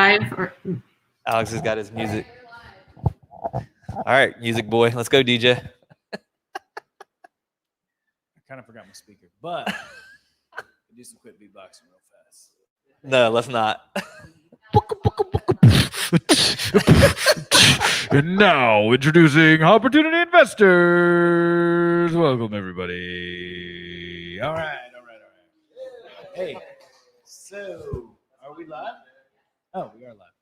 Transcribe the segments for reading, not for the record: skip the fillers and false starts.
live. Alex has got his music. All right, music boy. Let's go, DJ. I kind of forgot my speaker, but do some quick beatboxing real fast. No, let's not. And now introducing Opportunity Investors. Welcome, everybody. All right. Hey, so are we live? Oh, we are live.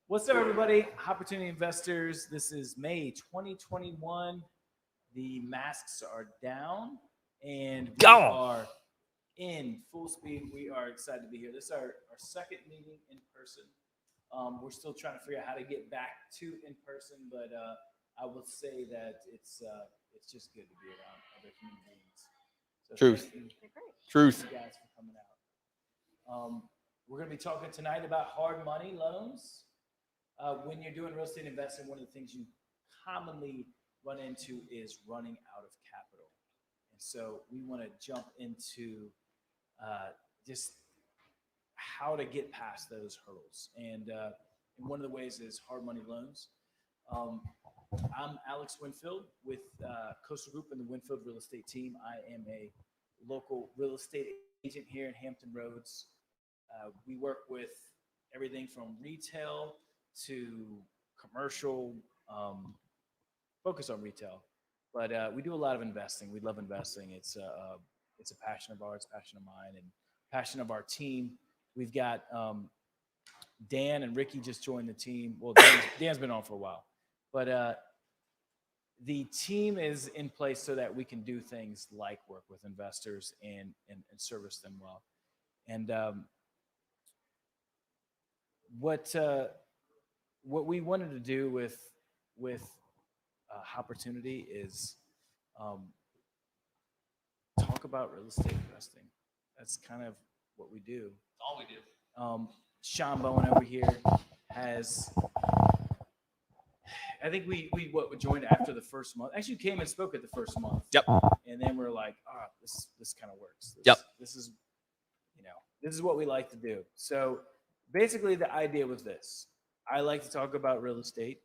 What's up, everybody? Opportunity Investors. This is May 2021. The masks are down, and we are in full speed. We are excited to be here. This is our second meeting in person. We're still trying to figure out how to get back to in person, but I will say that it's just good to be around other human beings. So Truth. Thank you guys for coming out. We're going to be talking tonight about hard money loans. When you're doing real estate investing, one of the things you commonly run into is running out of capital. And so we want to jump into just how to get past those hurdles. And one of the ways is hard money loans. I'm Alex Winfield with Coastal Group and the Winfield Real Estate Team. I am a local real estate agent here in Hampton Roads. We work with everything from retail to commercial, focus on retail, but we do a lot of investing. We love investing. It's a passion of ours, passion of mine, and passion of our team. We've got Dan and Ricky just joined the team. Well, Dan's been on for a while, but the team is in place so that we can do things like work with investors and service them well. And what we wanted to do with Opportunity is talk about real estate investing. That's kind of what we do. That's all we do. Sean Bowen over here has, I think we joined after the first month. Actually, you came and spoke at the first month. Yep. And then we're like, this kind of works. This is what we like to do. So basically the idea was this. I like to talk about real estate.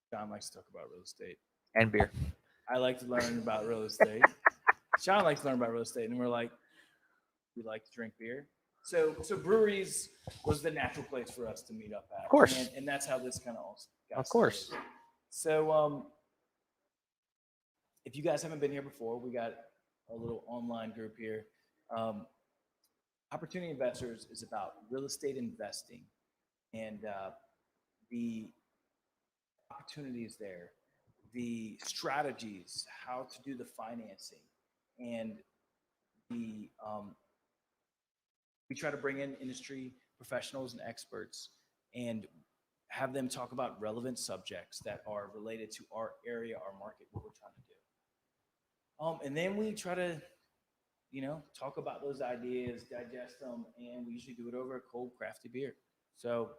Sean likes to talk about real estate. And beer. I like to learn about real estate. Sean likes to learn about real estate. And we're like, we like to drink beer. So breweries was the natural place for us to meet up at. Of course. And that's how this kind of all got Of course. started. So if you guys haven't been here before, we got a little online group here. Opportunity Investors is about real estate investing and the opportunities there, the strategies, how to do the financing, and the we try to bring in industry professionals and experts and have them talk about relevant subjects that are related to our area, our market, what we're trying to do. And then we try to, talk about those ideas, digest them, and we usually do it over a cold, crafty beer. So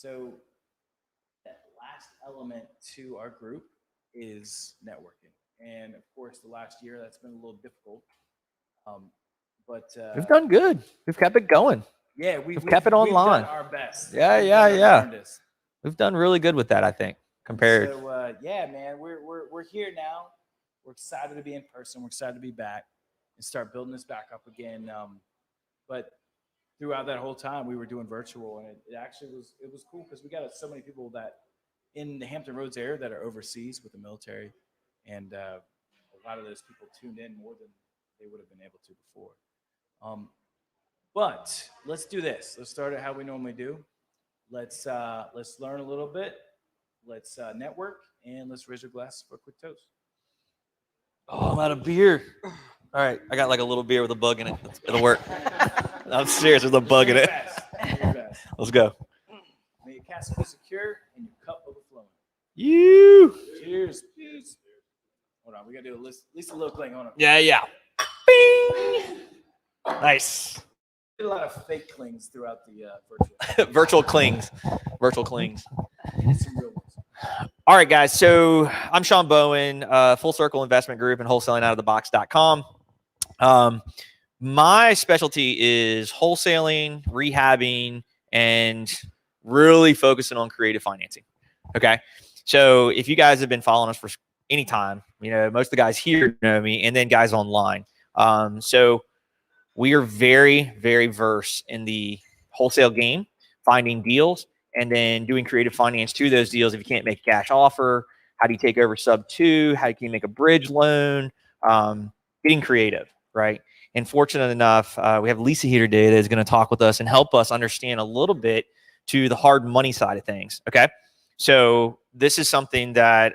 that last element to our group is networking. And of course, the last year that's been a little difficult. But We've done good. We've kept it going. Yeah, we've kept it online. We've done our best. Yeah. We've done really good with that, I think, compared. So yeah, man, we're here now. We're excited to be in person. We're excited to be back and start building this back up again. But throughout that whole time, we were doing virtual, and it actually was cool because we got so many people that in the Hampton Roads area that are overseas with the military, and a lot of those people tuned in more than they would have been able to before. But let's do this. Let's start it how we normally do. Let's learn a little bit. Let's network, and let's raise your glass for a quick toast. Oh, I'm out of beer. All right, I got like a little beer with a bug in it. It'll work. I'm serious. There's a bug in it. Let's go. May your cask be secure and your cup overflowing. You. Cheers. Hold on, we gotta do at least a little cling. Hold on. Yeah. Bing. Nice. Did a lot of fake clings throughout the Virtual clings. Some real ones. All right, guys. So I'm Sean Bowen, Full Circle Investment Group and wholesaling out of the box.com. My specialty is wholesaling, rehabbing, and really focusing on creative financing. Okay. So if you guys have been following us for any time, most of the guys here know me, and then guys online. So we are very, very versed in the wholesale game, finding deals, and then doing creative finance to those deals. If you can't make a cash offer, how do you take over sub 2? How can you make a bridge loan? Getting creative, right? And fortunate enough, we have Lisa here today that is going to talk with us and help us understand a little bit to the hard money side of things. Okay. So this is something that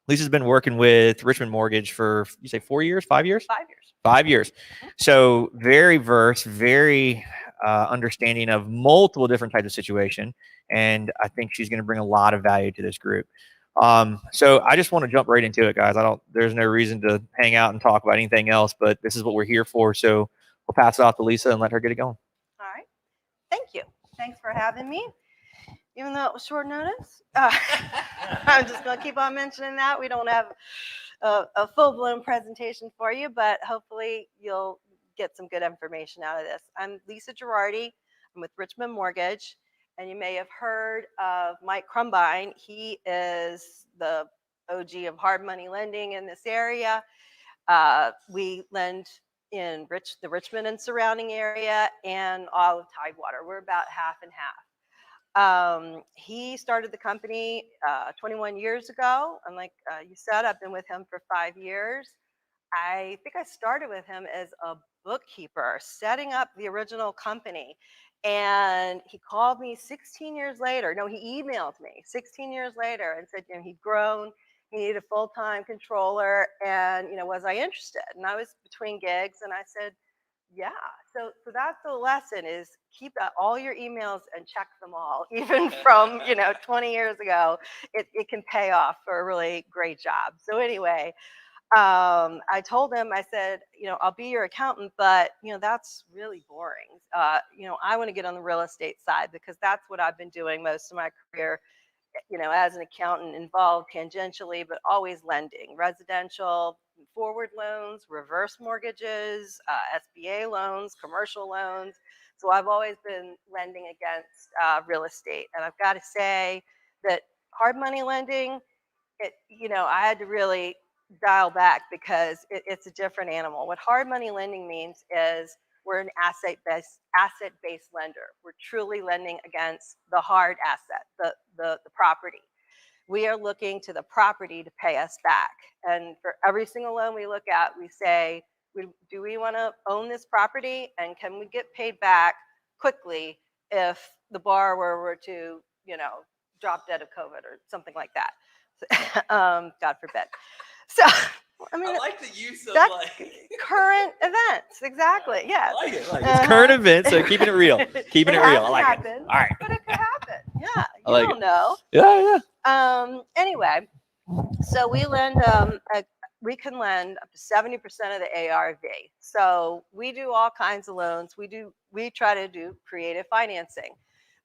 Lisa's been working with Richmond Mortgage for, you say 4 years, 5 years? 5 years. 5 years. So very versed, very understanding of multiple different types of situation. And I think she's going to bring a lot of value to this group. So I just want to jump right into it, guys. There's no reason to hang out and talk about anything else, but this is what we're here for. So we'll pass it off to Lisa and let her get it going. All right. Thank you. Thanks for having me. Even though it was short notice, I'm just going to keep on mentioning that. We don't have a full-blown presentation for you, but hopefully you'll get some good information out of this. I'm Lisa Girardi. I'm with Richmond Mortgage, and you may have heard of Mike Crumbine. He is the OG of hard money lending in this area. We lend in the Richmond and surrounding area and all of Tidewater. We're about half and half. He started the company 21 years ago. And like you said, I've been with him for 5 years. I think I started with him as a bookkeeper, setting up the original company. And he called me 16 years later. No, he emailed me 16 years later and said, he'd grown, he needed a full-time controller, and, was I interested? And I was between gigs, and I said, yeah. So that's the lesson, is keep all your emails and check them all, even from 20 years ago. It can pay off for a really great job. So anyway, I told him, I said, I'll be your accountant, but that's really boring. I want to get on the real estate side, because that's what I've been doing most of my career. As an accountant, involved tangentially, but always lending, residential, forward loans, reverse mortgages, SBA loans, commercial loans. So I've always been lending against real estate. And I've got to say that hard money lending, I had to really dial back, because it's a different animal. What hard money lending means is we're an asset-based lender. We're truly lending against the hard asset, the property. We are looking to the property to pay us back. And for every single loan we look at, we say, do we want to own this property? And can we get paid back quickly if the borrower were to, drop dead of COVID or something like that? God forbid. So, I like the use of that's current events. Exactly. Yes. I like it. It's current events, so keeping it real. Keeping it real. I like it. All right. But it could happen. Yeah. I like don't know. Yeah. Anyway, so we lend. We can lend up to 70% of the ARV. So we do all kinds of loans. We try to do creative financing,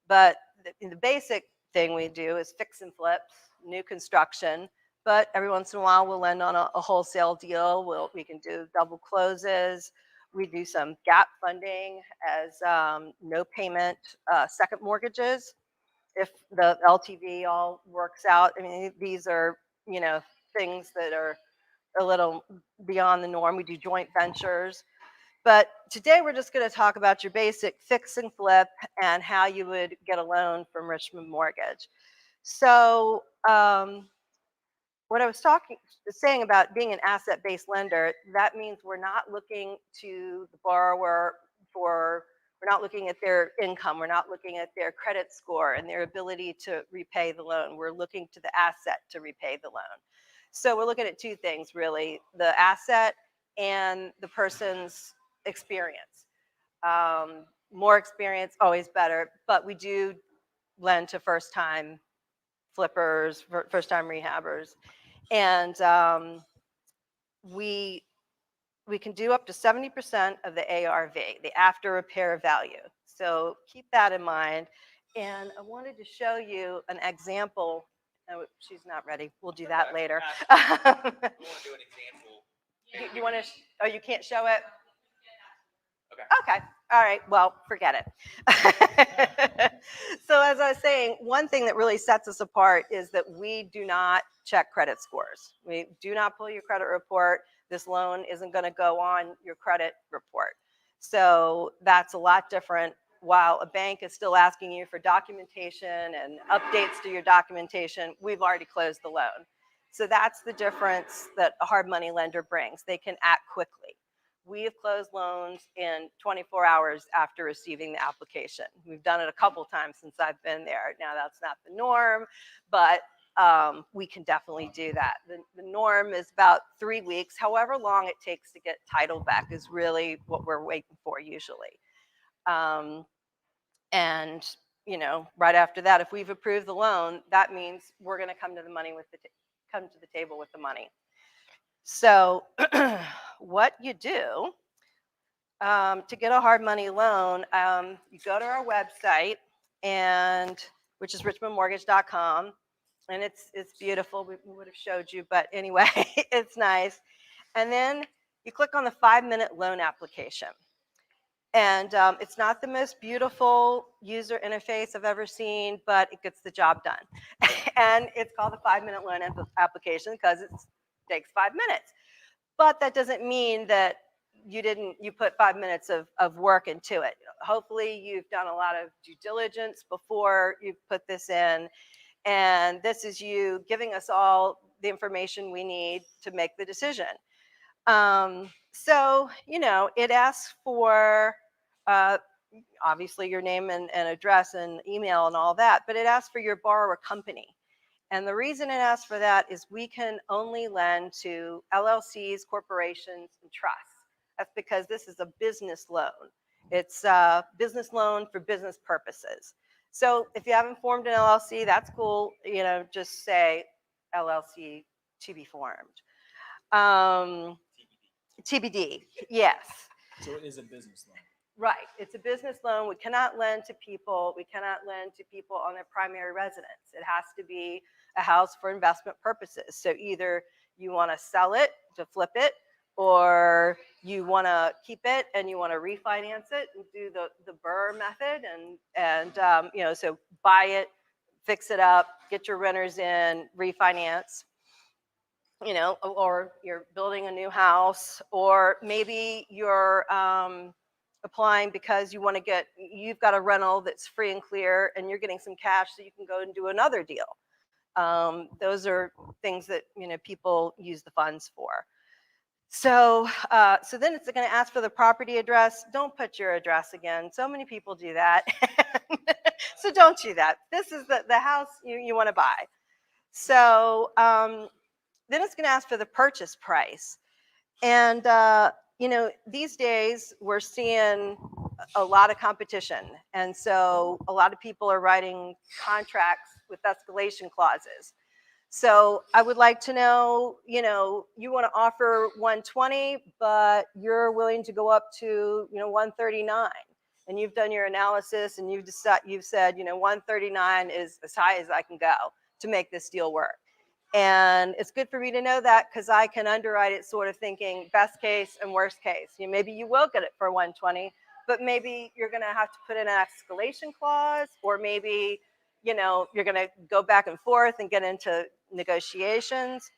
but the basic thing we do is fix and flips, new construction. But every once in a while, we'll lend on a wholesale deal. We can do double closes. We do some gap funding as no payment second mortgages, if the LTV all works out. I mean, these are, things that are a little beyond the norm. We do joint ventures. But today we're just going to talk about your basic fix and flip and how you would get a loan from Richmond Mortgage. So what I was saying about being an asset-based lender, that means we're not looking to the borrower we're not looking at their income, we're not looking at their credit score and their ability to repay the loan. We're looking to the asset to repay the loan. So we're looking at two things, really: the asset and the person's experience. More experience, always better, but we do lend to first-time flippers, first-time rehabbers. And we can do up to 70% of the ARV, the after repair value. So keep that in mind. And I wanted to show you an example. Oh, she's not ready. We'll do that later. I want to do an example. You want to? Oh, you can't show it? Okay. Okay. All right, well, forget it. So as I was saying, one thing that really sets us apart is that we do not check credit scores. We do not pull your credit report. This loan isn't going to go on your credit report. So that's a lot different. While a bank is still asking you for documentation and updates to your documentation, we've already closed the loan. So that's the difference that a hard money lender brings. They can act quickly. We have closed loans in 24 hours after receiving the application. We've done it a couple times since I've been there. Now that's not the norm, but we can definitely do that. The norm is about 3 weeks. However long it takes to get title back is really what we're waiting for usually. And right after that, if we've approved the loan, that means we're going to come to the money with come to the table with the money. So what you do to get a hard money loan, you go to our website, which is richmondmortgage.com, and it's beautiful. We would have showed you, but anyway, it's nice. And then you click on the 5-minute loan application. And it's not the most beautiful user interface I've ever seen, but it gets the job done. And it's called the 5-minute loan application because it takes 5 minutes. But that doesn't mean that you put 5 minutes of work into it. Hopefully you've done a lot of due diligence before you put this in. And this is you giving us all the information we need to make the decision. So, it asks for obviously your name and address and email and all that, but it asks for your borrower company. And the reason it asks for that is we can only lend to LLCs, corporations, and trusts. That's because this is a business loan. It's a business loan for business purposes. So if you haven't formed an LLC, that's cool. Just say LLC to be formed. TBD, yes. So it is a business loan. Right. It's a business loan. We cannot lend to people. We cannot lend to people on their primary residence. It has to be a house for investment purposes. So either you want to sell it to flip it, or you want to keep it and you want to refinance it and do the BRRR method. And so buy it, fix it up, get your renters in, refinance. Or you're building a new house, or maybe you're applying because you've got a rental that's free and clear and you're getting some cash so you can go and do another deal. Those are things that, people use the funds for. So then it's going to ask for the property address. Don't put your address again. So many people do that. So don't do that. This is the house you want to buy. So, then it's going to ask for the purchase price. And, these days we're seeing a lot of competition. And so a lot of people are writing contracts with escalation clauses. So I would like to know, you want to offer 120, but you're willing to go up to, 139. And you've done your analysis and you've said, 139 is as high as I can go to make this deal work. And it's good for me to know that because I can underwrite it sort of thinking best case and worst case. Maybe you will get it for 120, but maybe you're going to have to put in an escalation clause, or maybe, you're going to go back and forth and get into negotiations.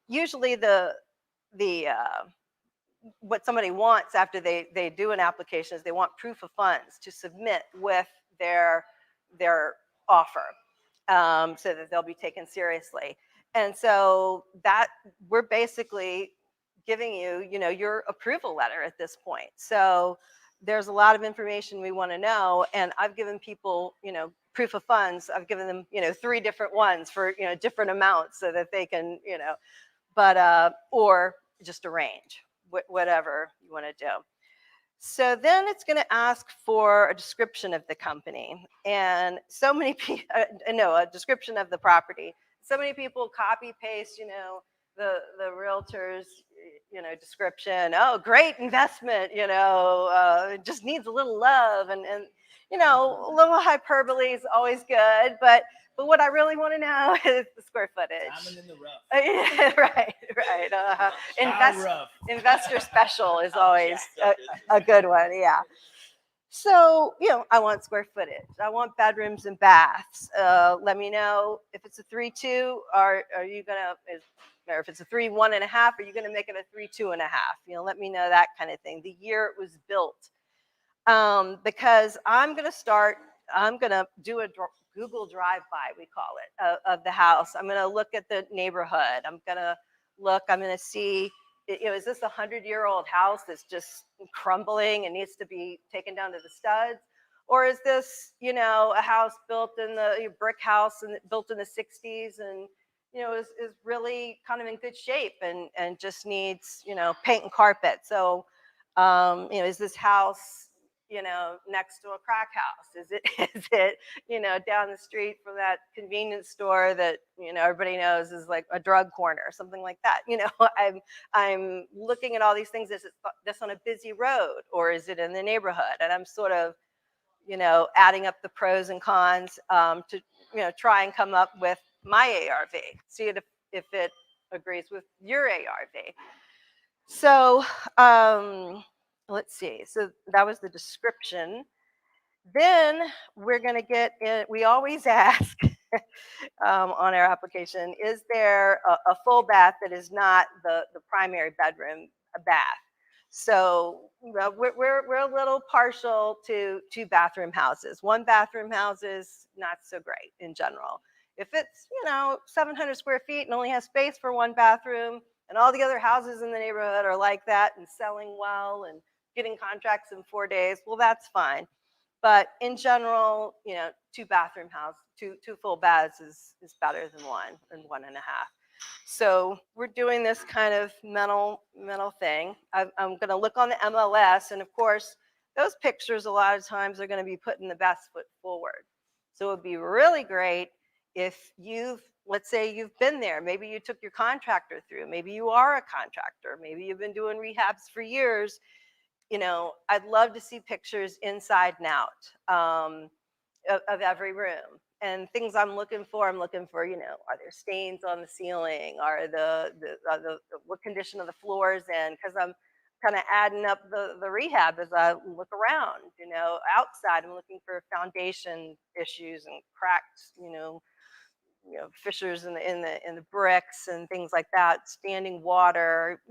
Usually what somebody wants after they do an application is they want proof of funds to submit with their offer. So that they'll be taken seriously. And so that we're basically giving you, your approval letter at this point. So there's a lot of information we want to know. And I've given people, proof of funds. I've given them, 3 different ones for, different amounts so that they can, or just arrange whatever you want to do. So then it's going to ask for a description of the company, and so many people, a description of the property. So many people copy paste, the realtor's, description. Oh, great investment, it just needs a little love, and a little hyperbole is always good, but But what I really want to know is the square footage. Diamond in the rough. Right. How rough. Investor special is always a good one. Yeah. So, I want square footage. I want bedrooms and baths. Let me know if it's a 3-2, or are you gonna, or if it's a 3-1.5, are you gonna make it a 3-2.5? Let me know that kind of thing. The year it was built, because I'm gonna do a Google drive-by, we call it, of the house. I'm gonna look at the neighborhood. I'm gonna see, is this a 100-year-old house that's just crumbling and needs to be taken down to the studs? Or is this, a house built in the brick house and built in the 60s and, is really kind of in good shape and just needs, paint and carpet. So, is this house, next to a crack house? Is it, down the street from that convenience store that, everybody knows is like a drug corner or something like that? I'm looking at all these things. Is it this on a busy road, or is it in the neighborhood? And I'm sort of, adding up the pros and cons, to, try and come up with my ARV, see if it agrees with your ARV. So, let's see. So that was the description. Then we're going to get in. We always ask on our application, is there a full bath that is not the primary bedroom bath? So we're a little partial to 2-bathroom houses. 1-bathroom houses, not so great in general. If it's, 700 square feet and only has space for 1 bathroom, and all the other houses in the neighborhood are like that and selling well and getting contracts in 4 days, well, that's fine. But in general, 2-bathroom house, two full baths is better than 1 and 1.5. So we're doing this kind of mental thing. I'm going to look on the MLS, and of course, those pictures a lot of times are going to be putting the best foot forward. So it would be really great if let's say you've been there. Maybe you took your contractor through. Maybe you are a contractor. Maybe you've been doing rehabs for years. I'd love to see pictures inside and out, of every room. And things I'm looking for, are there stains on the ceiling? Are the what condition of the floors in? Because I'm kind of adding up the rehab as I look around. Outside, I'm looking for foundation issues and cracks. Fissures in the bricks and things like that. Standing water.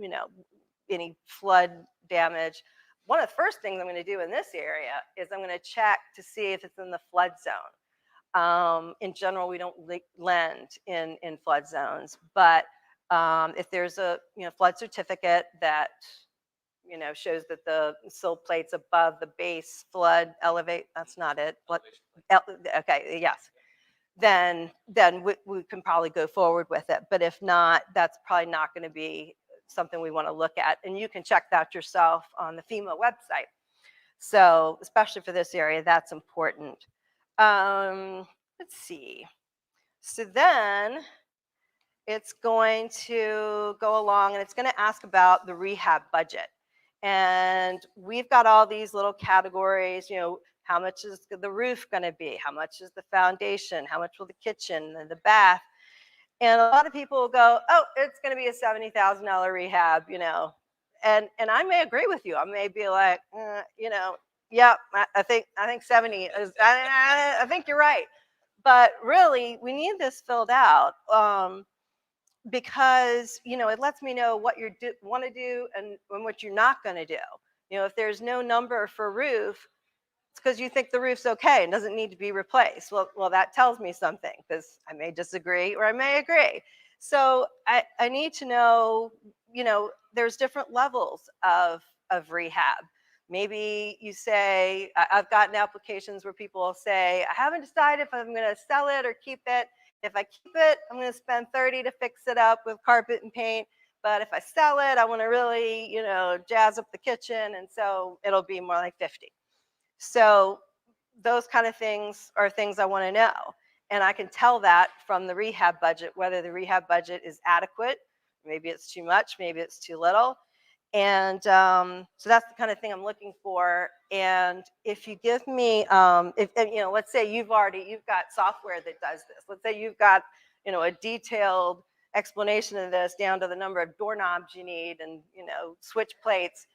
Any flood damage. One of the first things I'm going to do in this area is I'm going to check to see if it's in the flood zone. In general, we don't lend in flood zones, but if there's a flood certificate that shows that the sill plates above the base flood elevate, that's not it. Okay, yes. Then we can probably go forward with it. But if not, that's probably not going to be something we want to look at. And you can check that yourself on the FEMA website. So especially for this area, that's important. Let's see. So then it's going to go along and it's going to ask about the rehab budget. And we've got all these little categories, how much is the roof going to be? How much is the foundation? How much will the kitchen and the bath? And a lot of people will go, oh, it's going to be a $70,000 rehab, and I may agree with you. I may be like, yeah, I think 70 is, I think you're right. But really, we need this filled out, because, it lets me know what you want to do and what you're not going to do. If there's no number for roof, it's because you think the roof's okay and doesn't need to be replaced. Well, that tells me something, because I may disagree or I may agree. So I need to know, there's different levels of rehab. Maybe you say, I've gotten applications where people will say, I haven't decided if I'm going to sell it or keep it. If I keep it, I'm going to spend $30 to fix it up with carpet and paint. But if I sell it, I want to really, jazz up the kitchen. And so it'll be more like 50. So those kind of things are things I want to know. And I can tell that from the rehab budget, whether the rehab budget is adequate. Maybe it's too much, maybe it's too little. And so that's the kind of thing I'm looking for. And if you give me, let's say you've got software that does this. Let's say you've got, a detailed explanation of this down to the number of doorknobs you need and, switch plates.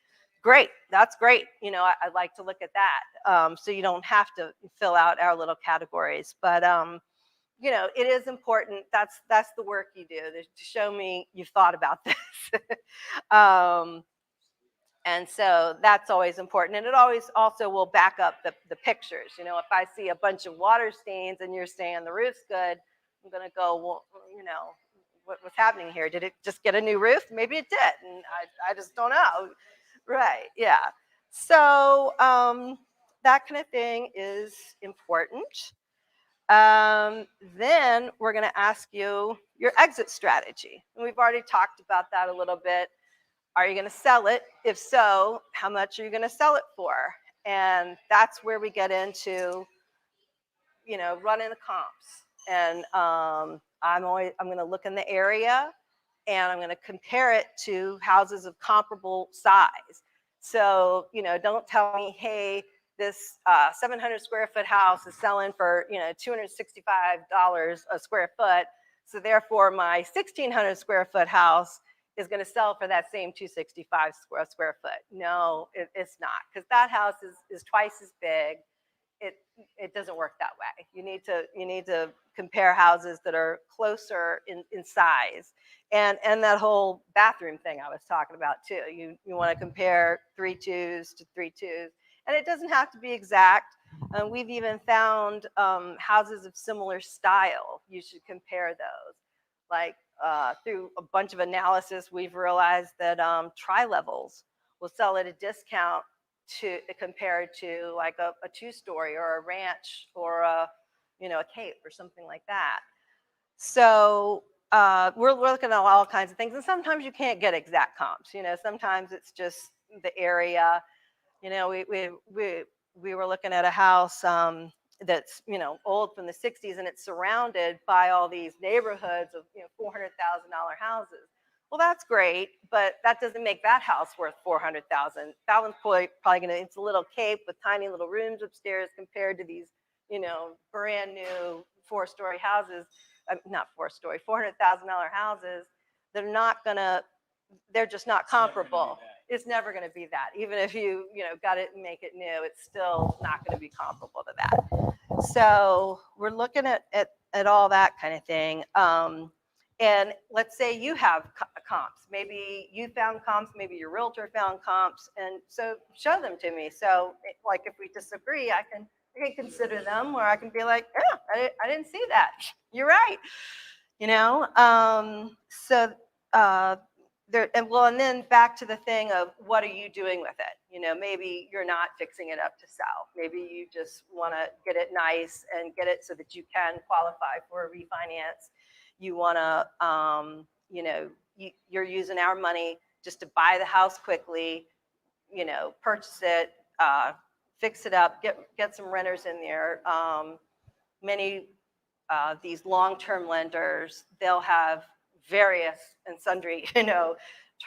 Great, that's great. I'd like to look at that. So you don't have to fill out our little categories, but it is important. That's the work you do to show me you've thought about this. And so that's always important. And it always also will back up the pictures. If I see a bunch of water stains and you're saying the roof's good, I'm going to go, well, what's happening here? Did it just get a new roof? Maybe it did. And I just don't know. Right. Yeah. So that kind of thing is important. Then we're going to ask you your exit strategy. And we've already talked about that a little bit. Are you going to sell it? If so, how much are you going to sell it for? And that's where we get into, running the comps. And I'm going to look in the area and I'm going to compare it to houses of comparable size. So, don't tell me, hey, this 700 square foot house is selling for, $265 a square foot. So therefore my 1,600 square foot house is going to sell for that same 265 square foot. No, it's not, because that house is twice as big. It doesn't work that way. You need to compare houses that are closer in size, and that whole bathroom thing I was talking about too. You want to compare 3 2s to 3 2s, and it doesn't have to be exact. We've even found houses of similar style. You should compare those. Like through a bunch of analysis, we've realized that tri-levels will sell at a discount compared to like a 2-story or a ranch or a cape or something like that. So we're looking at all kinds of things, and sometimes you can't get exact comps. Sometimes it's just the area. We were looking at a house that's old from the 60s, and it's surrounded by all these neighborhoods of $400,000 houses. Well, that's great, but that doesn't make that house worth $400,000. That one's probably it's a little cape with tiny little rooms upstairs compared to these brand new 4-story houses. Not 4-story, $400,000 houses. They're just not comparable. It's never going to be that. Even if you got it and make it new, it's still not going to be comparable to that. So we're looking at all that kind of thing. And let's say you have comps. Maybe you found comps, maybe your realtor found comps, and so show them to me. So like if we disagree, I can consider them, or I can be like, yeah, I didn't see that. You're right. So and then back to the thing of what are you doing with it? Maybe you're not fixing it up to sell. Maybe you just want to get it nice and get it so that you can qualify for a refinance. You want to, you're using our money just to buy the house quickly, purchase it, fix it up, get some renters in there. Many these long-term lenders, they'll have various and sundry,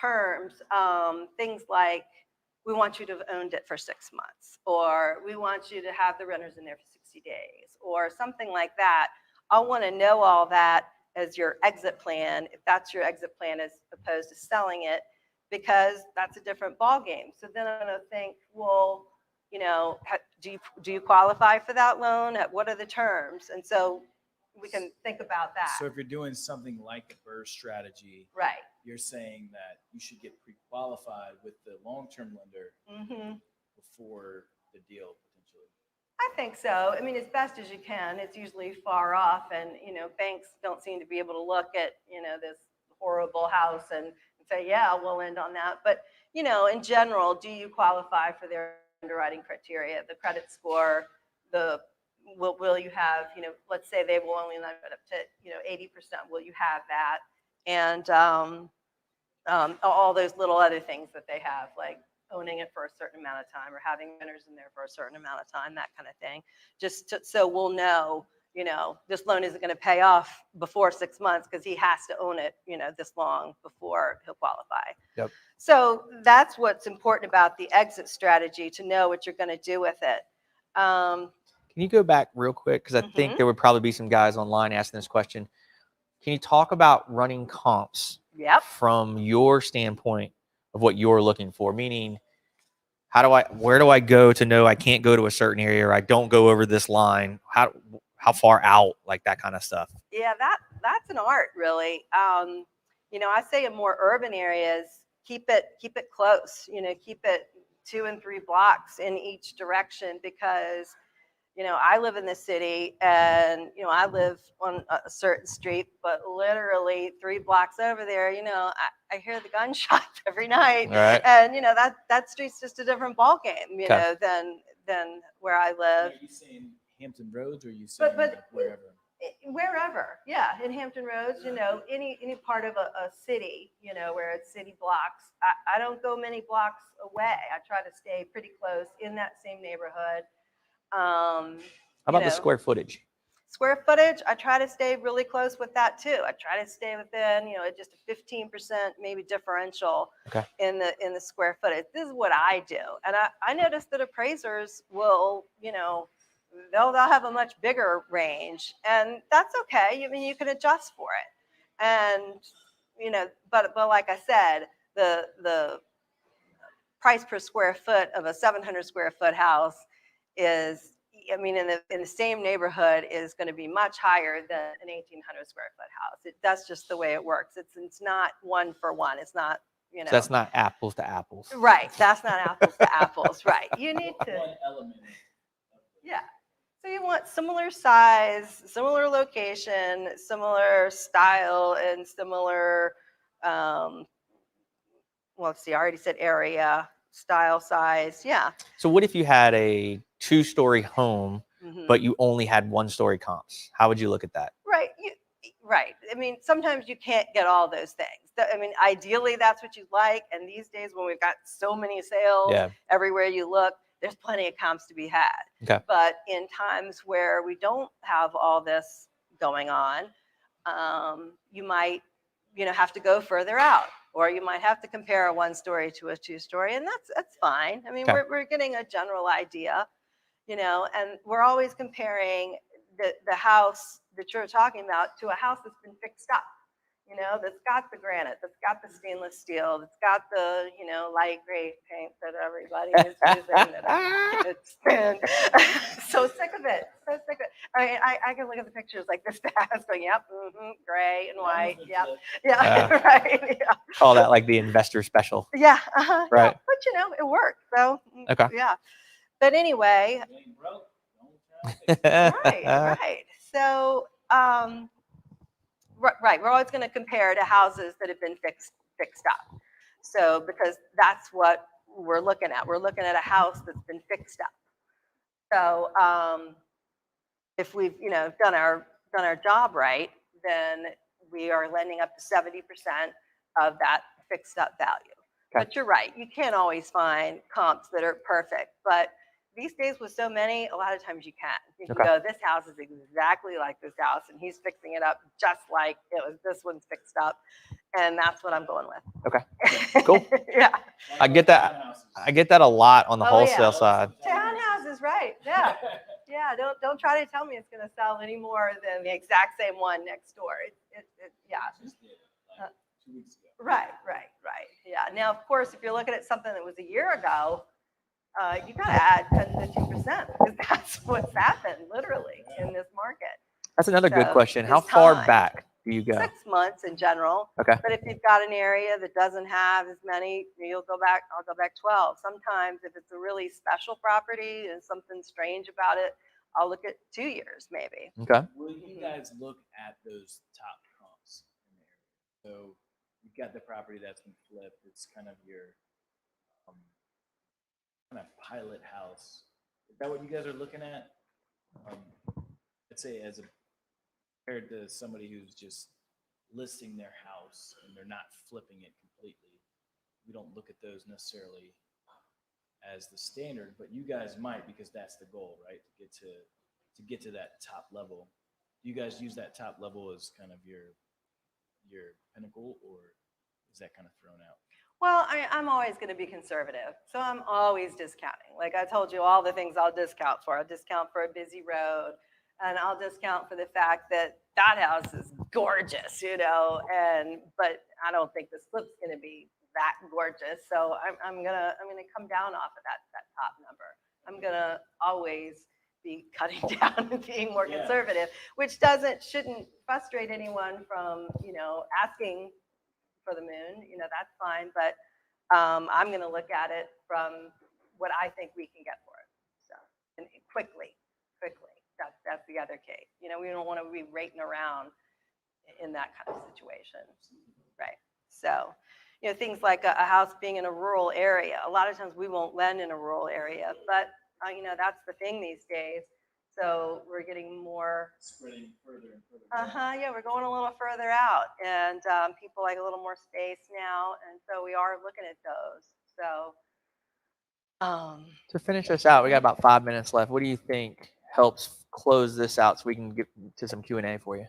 terms. Things like, we want you to have owned it for 6 months, or we want you to have the renters in there for 60 days, or something like that. I want to know all that as your exit plan, if that's your exit plan as opposed to selling it, because that's a different ballgame. So then I'm going to think, well, do you qualify for that loan? What are the terms? And so we can think about that. So if you're doing something like a BRRRR strategy, right, you're saying that you should get pre-qualified with the long-term lender before the deal potentially. I think so. I mean, as best as you can. It's usually far off, and banks don't seem to be able to look at this horrible house and say, yeah, we'll end on that. But in general, do you qualify for their underwriting criteria, the credit score, will you have, let's say they will only lend it up to 80%. Will you have that? And all those little other things that they have, like owning it for a certain amount of time or having renters in there for a certain amount of time, that kind of thing. So we'll know, this loan isn't going to pay off before 6 months because he has to own it, this long before he'll qualify. Yep. So that's what's important about the exit strategy, to know what you're going to do with it. Can you go back real quick? Because I think there would probably be some guys online asking this question. Can you talk about running comps from your standpoint of what you're looking for? Meaning, where do I go to know I can't go to a certain area, or I don't go over this line? How far out, like that kind of stuff? Yeah, that's an art, really. I say in more urban areas, keep it close. Keep it 2 and 3 blocks in each direction, because I live in the city, and I live on a certain street, but literally 3 blocks over there, I hear the gunshots every night, Right. and that street's just a different ball game, than where I live. Are you saying Hampton Roads, or are you saying wherever? Wherever, yeah, in Hampton Roads, any part of a city, where it's city blocks. I don't go many blocks away. I try to stay pretty close in that same neighborhood. How about the square footage? Square footage, I try to stay really close with that too. I try to stay within, just a 15% maybe differential in the square footage. This is what I do. And I noticed that appraisers will, they'll have a much bigger range, and that's okay. I mean, you can adjust for it. And, but like I said, the price per square foot of a 700 square foot house is, in the same neighborhood, is going to be much higher than an 1,800 square foot house. That's just the way it works. It's not one for one. It's not, So that's not apples to apples. Right. That's not apples to apples. Right. You need to. One element. Yeah. So you want similar size, similar location, similar style, and similar, let's see, I already said area, style, size. Yeah. So what if you had a 2-story home, but you only had 1-story comps? How would you look at that? Right. Right. Sometimes you can't get all those things. Ideally, that's what you'd like. And these days, when we've got so many sales everywhere you look, there's plenty of comps to be had. Okay. But in times where we don't have all this going on, you might, have to go further out, or you might have to compare a 1-story to a 2-story, and that's fine. We're getting a general idea, and we're always comparing the house that you're talking about to a house that's been fixed up, that's got the granite, that's got the stainless steel, that's got the, light gray paint that everybody is using. And so sick of it. So sick of it. I can look at the pictures like this house going, yep, gray and white. Yep. Yeah. Right. Yeah. Call that like the investor special. Yeah. Right. Yeah, but it worked. So yeah. But anyway. Right. So, right. We're always going to compare to houses that have been fixed up. So, because that's what we're looking at. We're looking at a house that's been fixed up. So, if we've, done our job right, then we are lending up to 70% of that fixed up value. Okay. But you're right. You can't always find comps that are perfect, but these days with so many, a lot of times you can. You can go, this house is exactly like this house, and he's fixing it up just like this one's fixed up. And that's what I'm going with. Okay. Cool. Yeah. I get that a lot on the wholesale side. Townhouses, right. Yeah. Yeah. Don't try to tell me it's going to sell any more than the exact same one next door. Yeah. 2 weeks ago. Right. Yeah. Now, of course, if you're looking at something that was a year ago, you got to add 10 to 15%, because that's what's happened literally in this market. That's another good question. How far back do you go? 6 months in general. Okay. But if you've got an area that doesn't have as many, I'll go back 12. Sometimes if it's a really special property and something strange about it, I'll look at 2 years maybe. Okay. Will you guys look at those top comps in the area? So you've got the property that's been flipped. It's kind of your kind of pilot house. Is that what you guys are looking at? Let's say as compared to somebody who's just listing their house and they're not flipping it completely. We don't look at those necessarily as the standard, but you guys might, because that's the goal, right? To get to that top level. you guys use that top level as kind of your pinnacle, or is that kind of thrown out? Well, I'm always going to be conservative, so I'm always discounting. Like I told you, all the things I'll discount for. I'll discount for a busy road, and I'll discount for the fact that that house is gorgeous, but I don't think the slip's going to be that gorgeous. So I'm gonna come down off of that top number. I'm gonna always be cutting down and being more conservative, which shouldn't frustrate anyone from asking for the moon. That's fine, but I'm going to look at it from what I think we can get for it. So, and quickly. That's the other key. We don't want to be rating around in that kind of situation, right? So, things like a house being in a rural area. A lot of times we won't lend in a rural area, but that's the thing these days. So we're getting more Spreading further and further. Yeah, we're going a little further out, and people like a little more space now, and so we are looking at those. So, To finish us out, we got about 5 minutes left. What do you think helps close this out so we can get to some Q&A for you?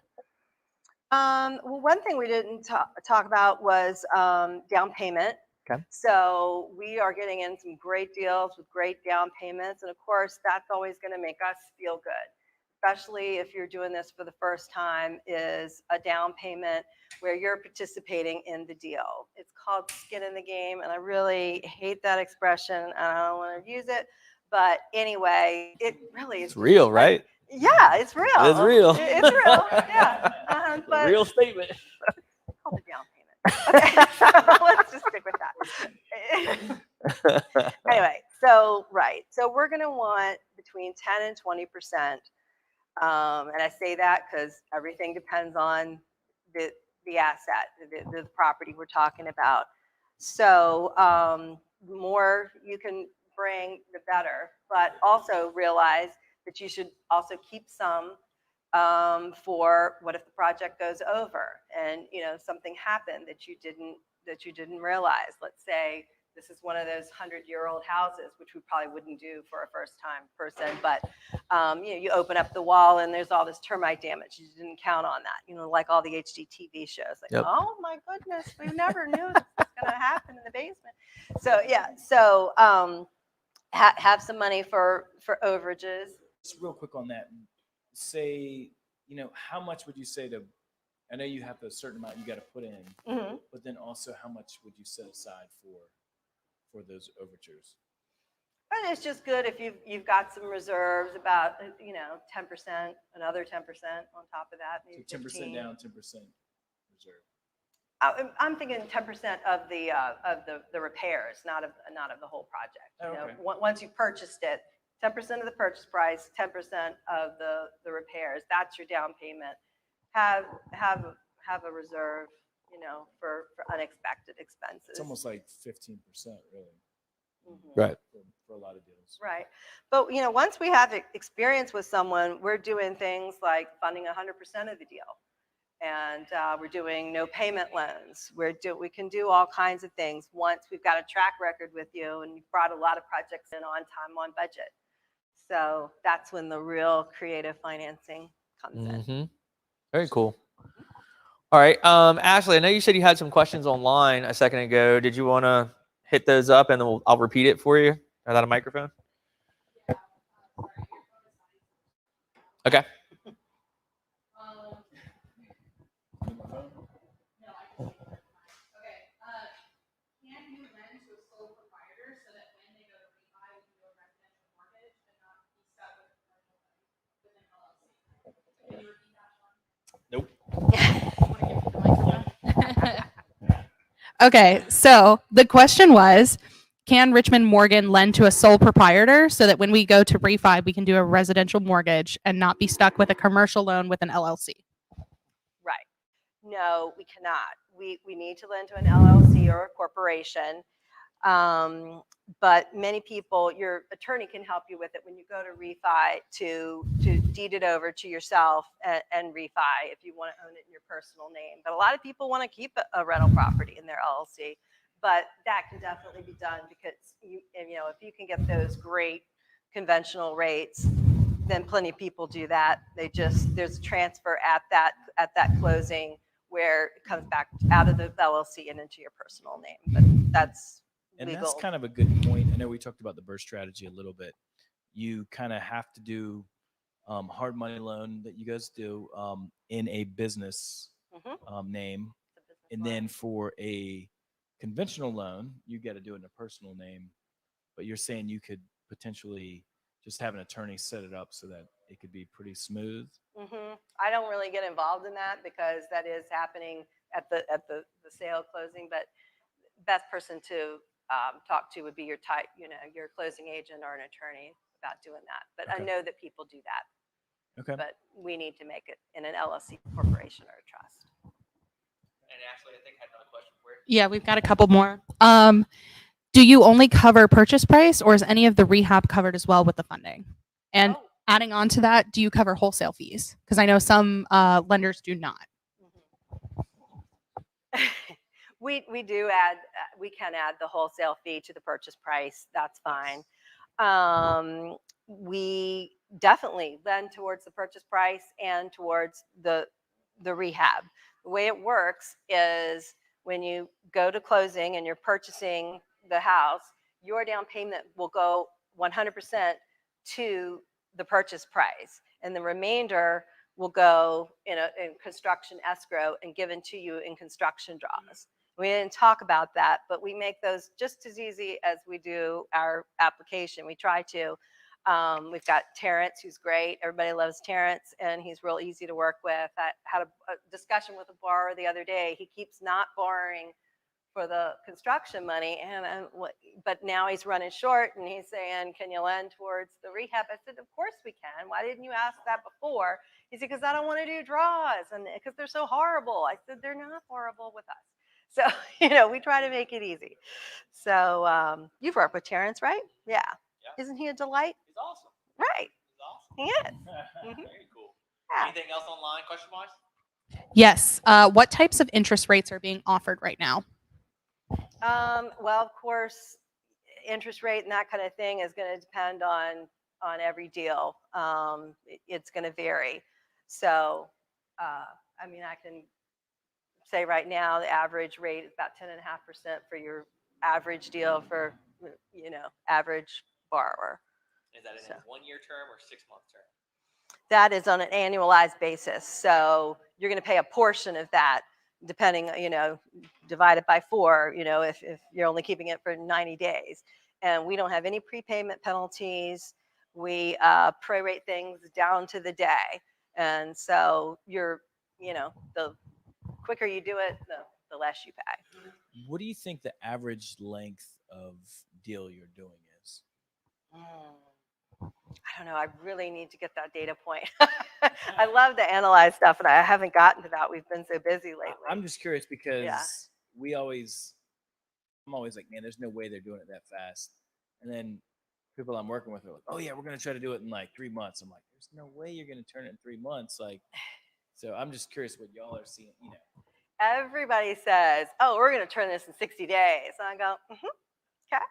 well, one thing we didn't talk about was down payment. Okay. So we are getting in some great deals with great down payments, and of course, that's always going to make us feel good, especially if you're doing this for the first time, is a down payment where you're participating in the deal. It's called skin in the game, and I really hate that expression, and I don't want to use it, but anyway, it really is. It's real, right? Yeah, it's real. It's real. It's real, yeah. But Real statement. it's called a down payment. Okay, so let's just stick with that. Anyway, so we're going to want between 10 and 20%. And I say that because everything depends on the asset, the property we're talking about. So the more you can bring, the better. But also realize that you should also keep some for what if the project goes over and something happened that you didn't realize. Let's say this is one of those 100-year-old houses, which we probably wouldn't do for a first-time person. But you open up the wall and there's all this termite damage. You didn't count on that. Like all the HGTV shows. Like, Yep. Oh my goodness, we never knew this was going to happen in the basement. So yeah, so have some money for overages. Just real quick on that. Say, how much would you say to? I know you have a certain amount you got to put in, but then also how much would you set aside for those overtures? And it's just good if you've got some reserves, about 10%, another 10% on top of that, maybe So 10% 15. down, 10% reserve. I'm thinking 10% of the repairs, not of the whole project. Oh, okay. Once you purchased it, 10% of the purchase price, 10% of the repairs. That's your down payment. Have a reserve, for unexpected expenses. It's almost like 15%, really. Mm-hmm. Right. For a lot of deals. Right. But, once we have experience with someone, we're doing things like funding 100% of the deal. And we're doing no payment loans. We can do all kinds of things once we've got a track record with you and you've brought a lot of projects in on time, on budget. So that's when the real creative financing comes in. Very cool. All right. Ashley, I know you said you had some questions online a second ago. Did you want to hit those up and then I'll repeat it for you? Is that a microphone? Okay. Nope. Okay, so the question was, can Richmond Morgan lend to a sole proprietor so that when we go to refi, we can do a residential mortgage and not be stuck with a commercial loan with an LLC? Right. No, we cannot. We need to lend to an LLC or a corporation. But many people, your attorney can help you with it when you go to refi to deed it over to yourself and refi if you want to own it in your personal name. But a lot of people want to keep a rental property in their LLC. But that can definitely be done because if you can get those great conventional rates, then plenty of people do that. There's a transfer at that closing where it comes back out of the LLC and into your personal name. But that's And legal. that's kind of a good point. I know we talked about the BRRRR strategy a little bit. You kind of have to do hard money loan that you guys do in a business name. And then for a conventional loan, you got to do it in a personal name. But you're saying you could potentially just have an attorney set it up so that it could be pretty smooth. I don't really get involved in that because that is happening at the sale closing. But best person to talk to would be your your closing agent or an attorney about doing that. But I know that people do that. Okay. But we need to make it in an LLC corporation or a trust. And Ashley, I think I had another question for you. Yeah, we've got a couple more. Do you only cover purchase price, or is any of the rehab covered as well with the funding? And adding on to that, do you cover wholesale fees? Because I know some lenders do not. We do add, we can add the wholesale fee to the purchase price. That's fine. We definitely lend towards the purchase price and towards the rehab. The way it works is when you go to closing and you're purchasing the house, your down payment will go 100% to the purchase price, and the remainder will go in construction escrow and given to you in construction draws. We didn't talk about that, but we make those just as easy as we do our application. We try to. We've got Terrence, who's great. Everybody loves Terrence, and he's real easy to work with. I had a discussion with a borrower the other day. He keeps not borrowing for the construction money, but now he's running short, and he's saying, can you lend towards the rehab? I said, of course we can. Why didn't you ask that before? He said, because I don't want to do draws, and because they're so horrible. I said, they're not horrible with us. So, we try to make it easy. So you've worked with Terrence, right? Yeah. Isn't he a delight? He's awesome. Right. He's awesome. He is. Very cool. Yeah. Anything else online, question-wise? Yes. What types of interest rates are being offered right now? Well, of course, interest rate and that kind of thing is going to depend on every deal. It's going to vary. So, I mean, I can say right now the average rate is about 10.5% for your average deal for average borrower. Is that in a 1-year term or 6-month term? That is on an annualized basis. So you're going to pay a portion of that, depending, divided by 4, if you're only keeping it for 90 days. And we don't have any prepayment penalties. We prorate things down to the day. And so the quicker you do it, the less you pay. What do you think the average length of deal you're doing is? I don't know. I really need to get that data point. I love to analyze stuff, and I haven't gotten to that. We've been so busy lately. I'm just curious because I'm always like, man, there's no way they're doing it that fast. And then people I'm working with are like, oh yeah, we're going to try to do it in like 3 months. I'm like, there's no way you're going to turn it in 3 months. Like, so I'm just curious what y'all are seeing, Everybody says, oh, we're going to turn this in 60 days. And I go, okay.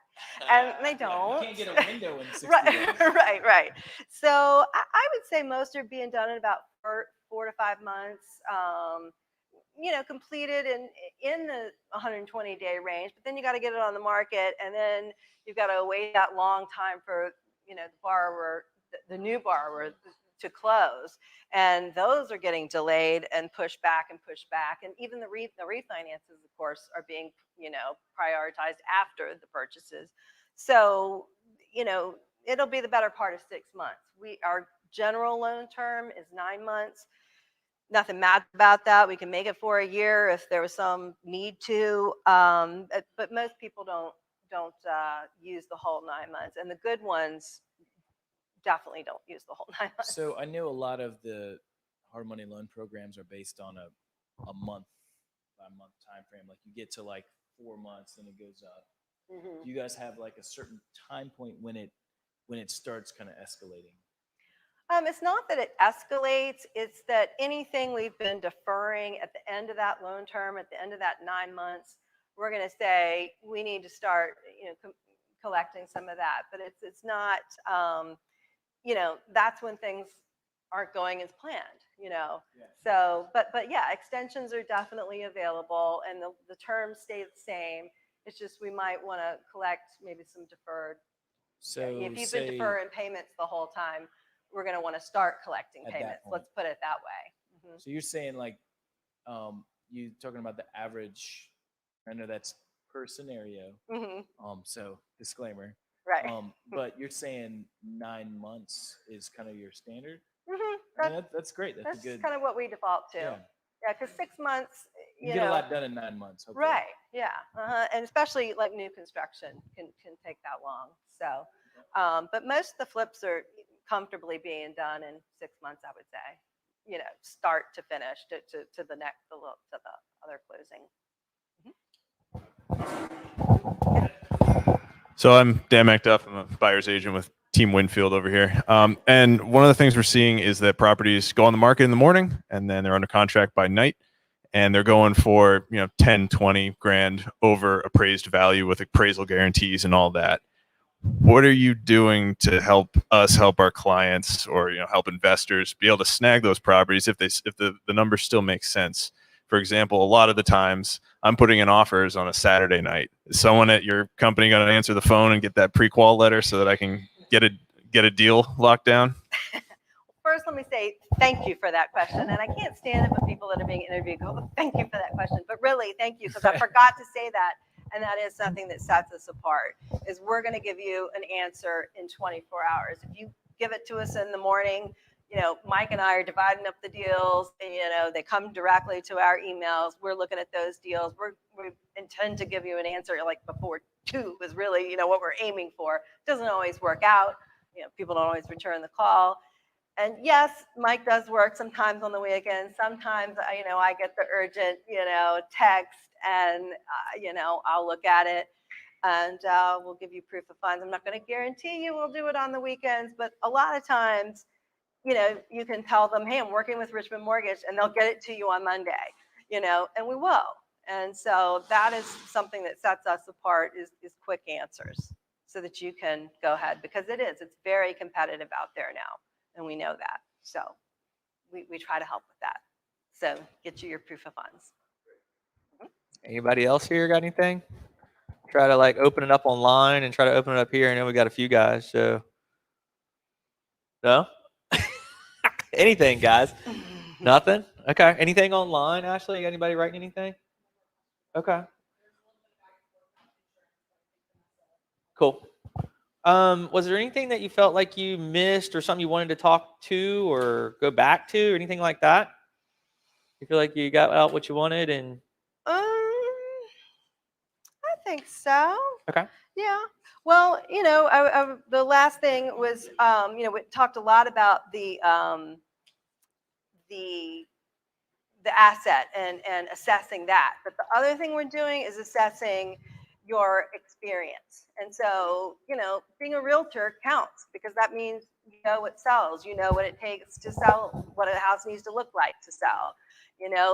And they don't. You can't get a window in 60 days. Right. So I would say most are being done in about 4 to 5 months, completed in the 120-day range. But then you got to get it on the market, and then you've got to wait that long time for the borrower, the new borrower, to close, and those are getting delayed and pushed back. And even the refinances, of course, are being prioritized after the purchases. So it'll be the better part of 6 months. Our general loan term is 9 months. Nothing mad about that. We can make it for a year if there was some need to, but most people don't use the whole 9 months, and the good ones definitely don't use the whole 9 months. So I know a lot of the hard money loan programs are based on a month by month time frame. Like you get to like 4 months, then it goes up. Do you guys have like a certain time point when it starts kind of escalating? It's not that it escalates. It's that anything we've been deferring at the end of that loan term, at the end of that 9 months, we're going to say we need to start, collecting some of that. But it's not. that's when things aren't going as planned, Yeah. So, but yeah, extensions are definitely available and the terms stay the same. It's just we might want to collect maybe some deferred. So If you've say been deferring payments the whole time, we're going to want to start collecting At that payments. point. Let's put it that way. So you're saying like, you talking about the average? I know that's per scenario. So disclaimer. Right. But you're saying 9 months is kind of your standard. That's, I mean, that's great. That's a that's good. kind of what we default to. Yeah. Yeah, because 6 months, You get a lot done in 9 months. Hopefully. right? Yeah, and especially like new construction can take that long. So, but most of the flips are comfortably being done in 6 months, I would say. Start to finish to the next to the other closing. So I'm Dan McDuff. I'm a buyer's agent with Team Winfield over here. And one of the things we're seeing is that properties go on the market in the morning and then they're under contract by night. And they're going for, 10, 20 grand over appraised value with appraisal guarantees and all that. What are you doing to help us help our clients or, help investors be able to snag those properties if the numbers still make sense? For example, a lot of the times I'm putting in offers on a Saturday night. Is someone at your company going to answer the phone and get that pre-qual letter so that I can get a deal locked down? First, let me say thank you for that question. And I can't stand it when people that are being interviewed go, "Oh, thank you for that question." But really, thank you, because I forgot to say that. And that is something that sets us apart, is we're going to give you an answer in 24 hours. If you give it to us in the morning, Mike and I are dividing up the deals. They come directly to our emails. We're looking at those deals. We intend to give you an answer like before 2 is really, what we're aiming for. It doesn't always work out. People don't always return the call. And yes, Mike does work sometimes on the weekend. Sometimes, I get the urgent, text and, I'll look at it and we'll give you proof of funds. I'm not going to guarantee you we'll do it on the weekends, but a lot of times, you can tell them, "Hey, I'm working with Richmond Mortgage," and they'll get it to you on Monday, and we will. And so that is something that sets us apart is quick answers so that you can go ahead, because it's very competitive out there now. And we know that. So we try to help with that. So get you your proof of funds. Anybody else here got anything? Try to open it up online and try to open it up here. I know we got a few guys, so no. Anything, guys? Nothing. Okay. Anything online, Ashley? You got anybody writing anything? Okay. Cool. Was there anything that you felt like you missed or something you wanted to talk to or go back to or anything like that? You feel like you got out what you wanted and I think so. okay. Yeah. Well, the last thing was, we talked a lot about the asset and assessing that. But the other thing we're doing is assessing your experience. And so, being a realtor counts, because that means you know what sells, you know what it takes to sell, what a house needs to look like to sell.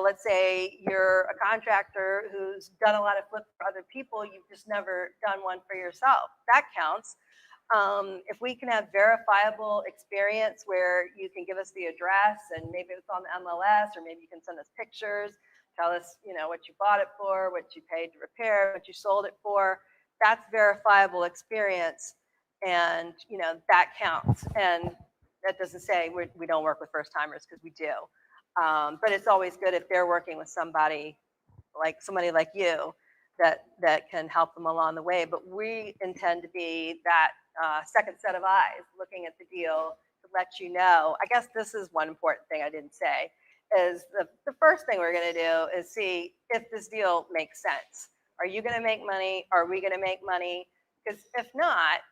Let's say you're a contractor who's done a lot of flips for other people, you've just never done one for yourself. That counts. If we can have verifiable experience where you can give us the address and maybe it's on the MLS, or maybe you can send us pictures, tell us, what you bought it for, what you paid to repair, what you sold it for, that's verifiable experience. And, that counts. And that doesn't say we don't work with first timers, because we do. But it's always good if they're working with somebody like you that can help them along the way. But we intend to be that second set of eyes looking at the deal to let you know. I guess this is one important thing I didn't say, is the first thing we're going to do is see if this deal makes sense. Are you going to make money? Are we going to make money? Because if not,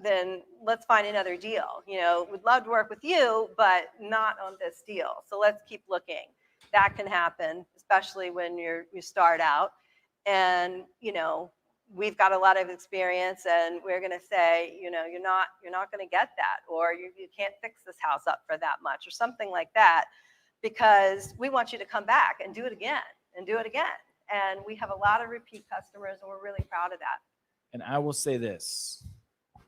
then let's find another deal. We'd love to work with you, but not on this deal. So let's keep looking. That can happen, especially when you start out. And, we've got a lot of experience, and we're going to say, you're not going to get that, or you can't fix this house up for that much, or something like that, because we want you to come back and do it again and do it again. And we have a lot of repeat customers, and we're really proud of that. And I will say this: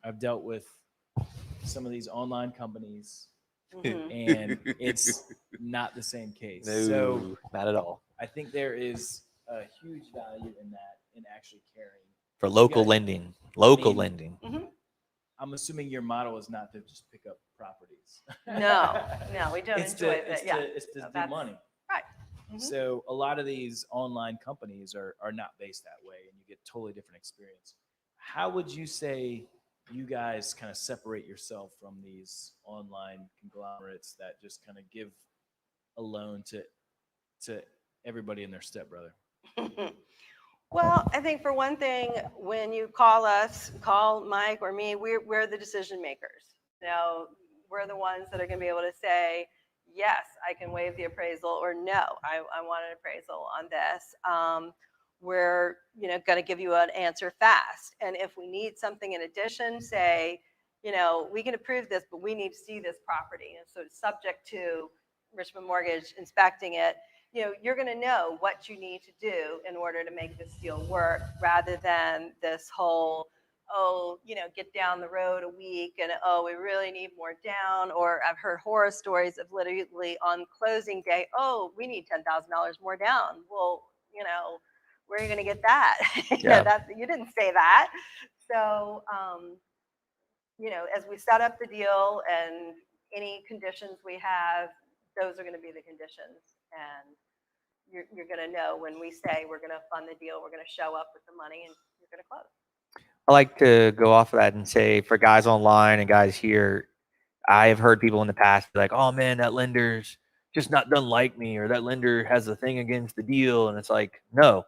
I've dealt with some of these online companies, Mhm. and it's not the same case. So No, not at all. I think there is a huge value in that, in actually caring. For local guys- lending, local mean- lending. Mhm. I'm assuming your model is not to just pick up properties. No, no, we don't it's enjoy to, that. Yeah. it's to No, do that's- money. Right. Mhm. So a lot of these online companies are not based that way, and you get totally different experience. How would you say you guys kind of separate yourself from these online conglomerates that just kind of give a loan to everybody and their stepbrother? Well, I think for one thing, when you call us, call Mike or me, we're the decision makers. We're the ones that are going to be able to say, yes, I can waive the appraisal, or no, I want an appraisal on this. We're going to give you an answer fast. And if we need something in addition, say, we can approve this, but we need to see this property. And so it's subject to Richmond Mortgage inspecting it. You're going to know what you need to do in order to make this deal work, rather than this whole, get down the road a week and, we really need more down. Or I've heard horror stories of literally on closing day, we need $10,000 more down. Well, where are you going to get that? Yeah. You didn't say that. So, as we set up the deal and any conditions we have, those are going to be the conditions. And you're going to know when we say we're going to fund the deal, we're going to show up with the money, and you're going to close. I like to go off of that and say, for guys online and guys here, I have heard people in the past be like, oh man, that lender's just not doesn't like me, or that lender has a thing against the deal. And it's like, no,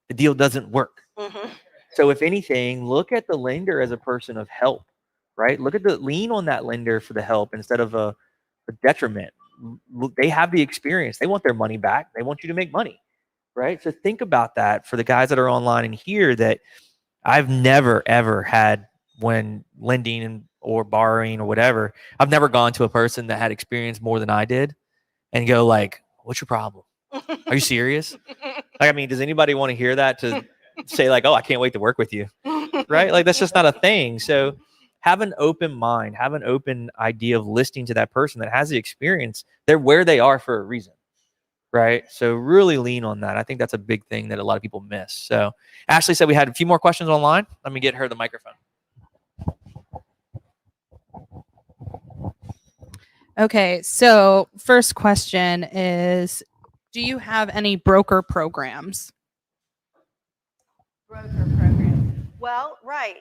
the deal doesn't work. Mm-hmm. So if anything, look at the lender as a person of help, right? Lean on that lender for the help instead of a detriment. They have the experience. They want their money back. They want you to make money, right? So think about that for the guys that are online and here, that I've never, ever had, when lending or borrowing or whatever, I've never gone to a person that had experience more than I did and go like, what's your problem? Are you serious? Like, I mean, does anybody want to hear that, to say like, oh, I can't wait to work with you, right? Like, that's just not a thing. So have an open mind, have an open idea of listening to that person that has the experience. They're where they are for a reason, right? So really lean on that. I think that's a big thing that a lot of people miss. So Ashley said we had a few more questions online. Let me get her the microphone. Okay, so first question is, do you have any broker programs? Broker program. Well, right.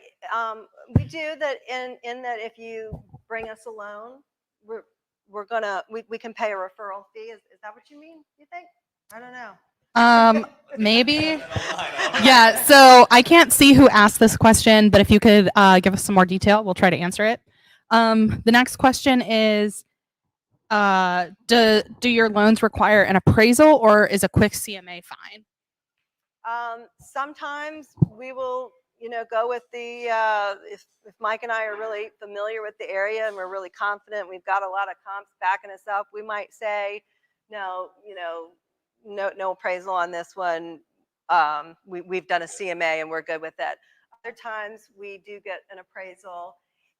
We do that in that if you bring us a loan, we can pay a referral fee. Is that what you mean? You think? I don't know. Maybe. Yeah, so I can't see who asked this question, but if you could give us some more detail, we'll try to answer it. The next question is, do your loans require an appraisal, or is a quick CMA fine? Sometimes we will, go with the, if Mike and I are really familiar with the area and we're really confident, we've got a lot of comps backing us up, we might say, no, no appraisal on this one. We've done a CMA and we're good with it. Other times we do get an appraisal,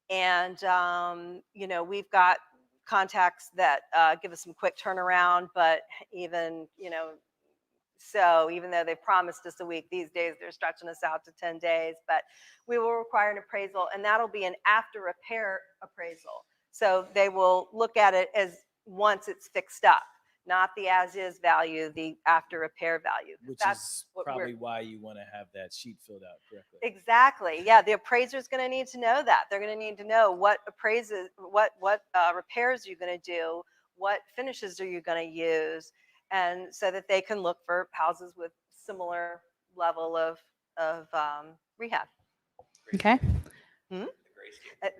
and, we've got contacts that give us some quick turnaround, but even, so even though they promised us a week, these days they're stretching us out to 10 days, but we will require an appraisal, and that'll be an after repair appraisal. So they will look at it as once it's fixed up, not the as is value, the after repair value. Which That's is what probably why you want to have that sheet filled out correctly. Exactly. Yeah, the appraiser's going to need to know that. They're going to need to know what repairs you're going to do, what finishes are you going to use, and so that they can look for houses with similar level of rehab. Okay. And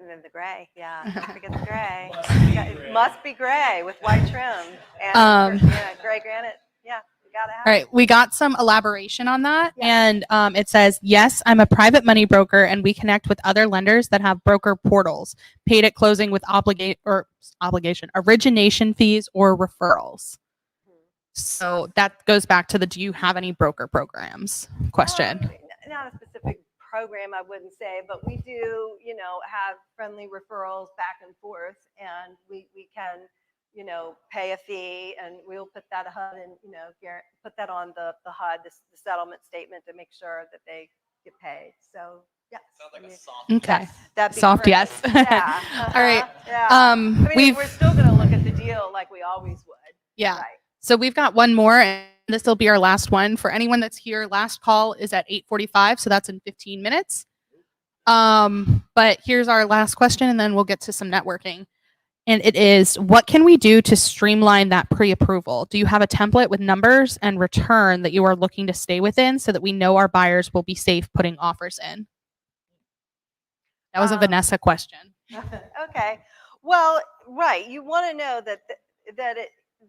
then the gray, yeah. Don't forget the gray. Must be Yeah, it gray. must be gray with white trim and gray granite. Yeah, we gotta have All right, we got some elaboration on that. Yeah. And it says, yes, I'm a private money broker, and we connect with other lenders that have broker portals, paid at closing with origination fees or referrals. So that goes back to the, do you have any broker programs question? Not a specific program, I wouldn't say, but we do, you know, have friendly referrals back and forth, and we can, you know, pay a fee, and we'll put that HUD and, you know, put that on the HUD, the settlement statement, to make sure that they get paid. So yes. Sounds like I a mean, soft. Okay. that'd be Soft great. yes. Yeah. All right. Yeah. I mean, We've we're still going to look at the deal like we always would. yeah. Right. So we've got one more, and this will be our last one. For anyone that's here, last call is at 8:45, so that's in 15 minutes. But here's our last question, and then we'll get to some networking. And it is, what can we do to streamline that pre-approval? Do you have a template with numbers and return that you are looking to stay within so that we know our buyers will be safe putting offers in? That was a Vanessa question. Okay. Well, right. You want to know that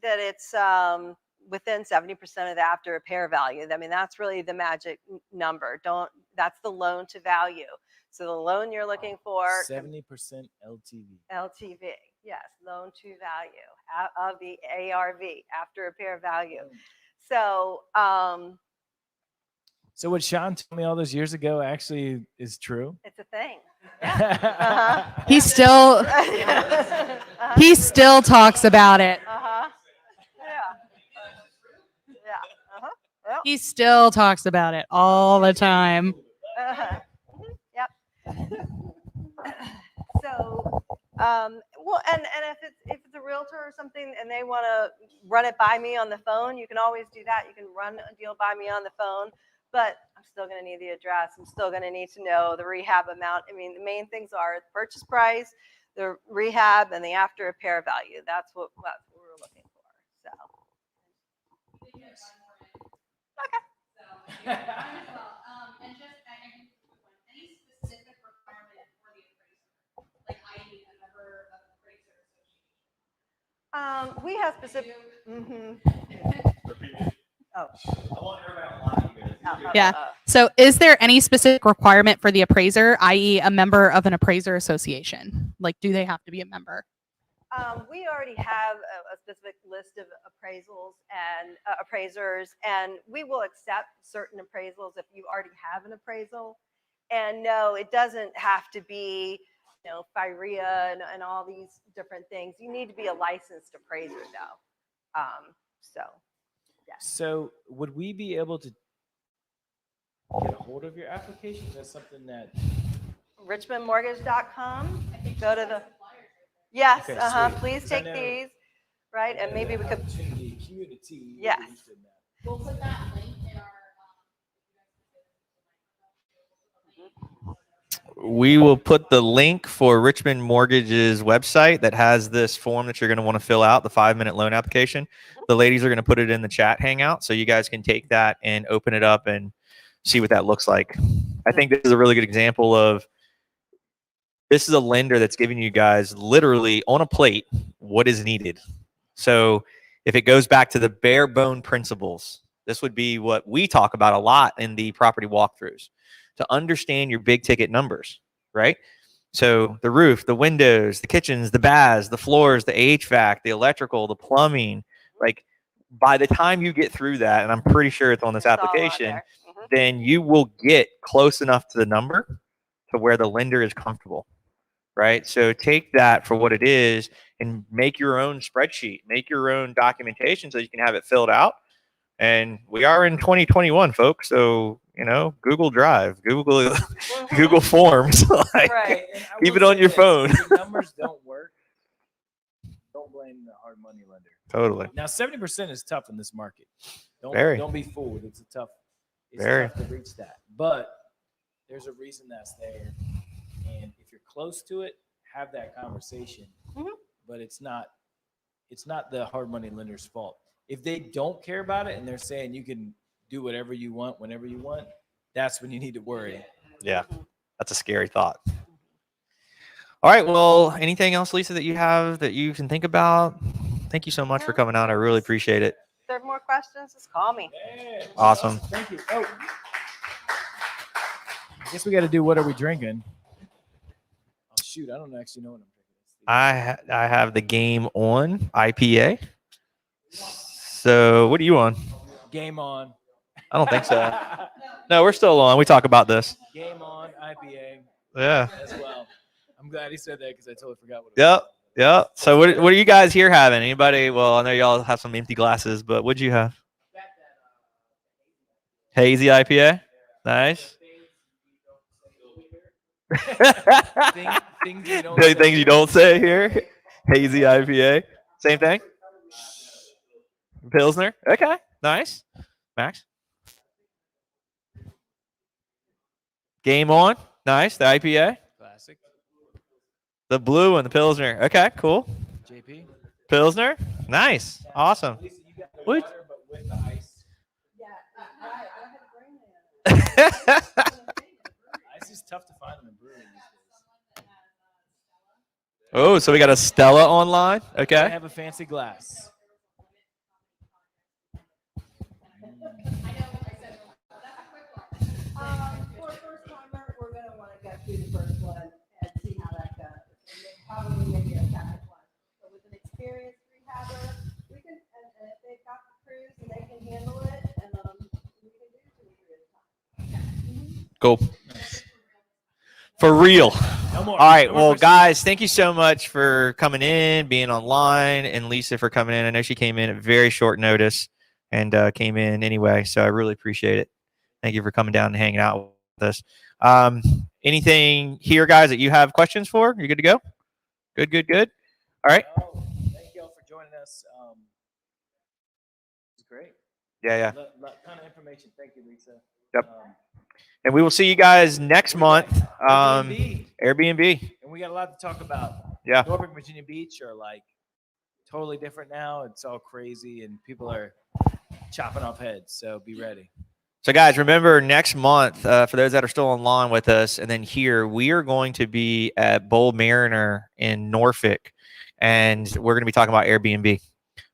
it's within 70% of the after repair value. I mean, that's really the magic number. That's the loan to value. So the loan you're looking for 70% LTV. LTV. Yes, loan to value of the ARV, after repair value. So So what Sean told me all those years ago actually is true. it's a thing. Yeah. He still he still talks about it. Yeah. Yeah. Well, He still talks about it all the time. Yep. So, well, and if it's a realtor or something and they want to run it by me on the phone, you can always do that. You can run a deal by me on the phone, but I'm still going to need the address. I'm still going to need to know the rehab amount. I mean, the main things are the purchase price, the rehab, and the after repair value. That's what we're looking for. So. Okay. We have specific. Oh. Yeah. So is there any specific requirement for the appraiser, i.e. a member of an appraiser association? Like, do they have to be a member? We already have a specific list of appraisals and appraisers, and we will accept certain appraisals if you already have an appraisal. And no, it doesn't have to be, you know, FIREA and all these different things. You need to be a licensed appraiser, though. So, yeah. So would we be able to get a hold of your application? That's something that richmondmortgage.com. Go to the. Yes. Okay, sweet. Please 'Cause I take know- these. Right, and maybe we could. Community. Yes. We'll put that link in our. We will put the link for Richmond Mortgage's website that has this form that you're going to want to fill out, the 5-minute loan application. The ladies are going to put it in the chat hangout, so you guys can take that and open it up and see what that looks like. I think this is a really good example of, this is a lender that's giving you guys literally on a plate what is needed. So if it goes back to the bare bone principles, this would be what we talk about a lot in the property walkthroughs, to understand your big ticket numbers, right? So the roof, the windows, the kitchens, the baths, the floors, the HVAC, the electrical, the plumbing, like by the time you get through that, and I'm pretty sure it's on this It's all on application, there. then you will get close enough to the number to where the lender is comfortable, right? So take that for what it is and make your own spreadsheet, make your own documentation so you can have it filled out. And we are in 2021, folks. So, you know, Google Drive, Google Google Forms, like, Right. keep it on your phone. If the numbers don't work, don't blame the hard money lender. Totally. Now, 70% is tough in this market. Very. Don't be fooled. It's tough Very. to reach that. But there's a reason that's there. And if you're close to it, have that conversation. But it's not the hard money lender's fault. If they don't care about it and they're saying you can do whatever you want whenever you want, that's when you need to worry. Yeah. That's a scary thought. All right. Well, anything else, Lisa, that you have that you can think about? Thank you so much for coming out. I really appreciate it. If there are more questions, just call me. Yeah, Awesome. Thank you. Oh, I guess we got to do what are we drinking? Oh shoot, I don't actually know what I'm drinking. I have the Game On IPA. So what are you on? Game on. I don't think so. No, we're still on. We talk about this. Game on IPA Yeah. as well. I'm glad he said that because I totally forgot what it was. Yep. Yep. So what are you guys here having? Anybody? Well, I know y'all have some empty glasses, but what'd you have? Hazy IPA. Nice. Things you don't The say things you here. don't say here. Hazy IPA. Same thing. Pilsner. Okay. Nice. Max. Game on. Nice. The IPA. Classic. The blue and the Pilsner. Okay. Cool. JP. Pilsner. Nice. Awesome. Lisa, you got the What? water, but with the ice. Ice is tough to find in the brewery these days. Oh, so we got a Stella online. I Okay. have a fancy glass. For a first timer, we're going to want to go through the first one and see how that goes. And then probably maybe a second one. But with an experienced rehabber, we can, and if they've got the crews and they can handle it, and we can do 2 or 3 at a time. Cool. For real. No more. All right. No more Well, questions. guys, thank you so much for coming in, being online, and Lisa for coming in. I know she came in at very short notice and came in anyway, so I really appreciate it. Thank you for coming down and hanging out with us. Anything here, guys, that you have questions for? You good to go? Good, good, good. All right. Oh, thank you all for joining us. It's great. Yeah. Ton of information. Thank you, Lisa. Yep. And we will see you guys next month. Airbnb. Airbnb. And we got a lot to talk about. Yeah. Norfolk, Virginia Beach are like totally different now. It's all crazy and people are chopping off heads. So be ready. So, guys, remember next month, for those that are still online with us, and then here, we are going to be at Bold Mariner in Norfolk, and we're going to be talking about Airbnb,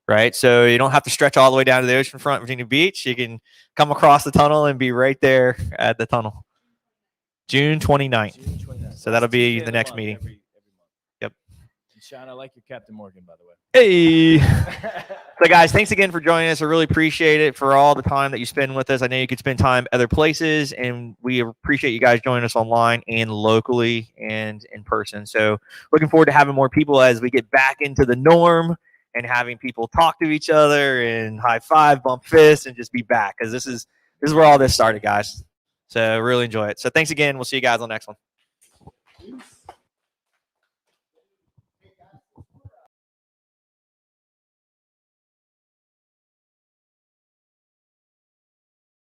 right? So you don't have to stretch all the way down to the oceanfront, Virginia Beach. You can come across the tunnel and be right there at the tunnel. June 29th. June 29th. So that'll be Tuesday of the next month, meeting. Every month. Yep. And Sean, I like your Captain Morgan, by the way. Hey. So, guys, thanks again for joining us. I really appreciate it for all the time that you spend with us. I know you could spend time other places, and we appreciate you guys joining us online and locally and in person. So looking forward to having more people as we get back into the norm and having people talk to each other and high five, bump fists, and just be back, because this is where all this started, guys. So really enjoy it. So thanks again. We'll see you guys on the next one.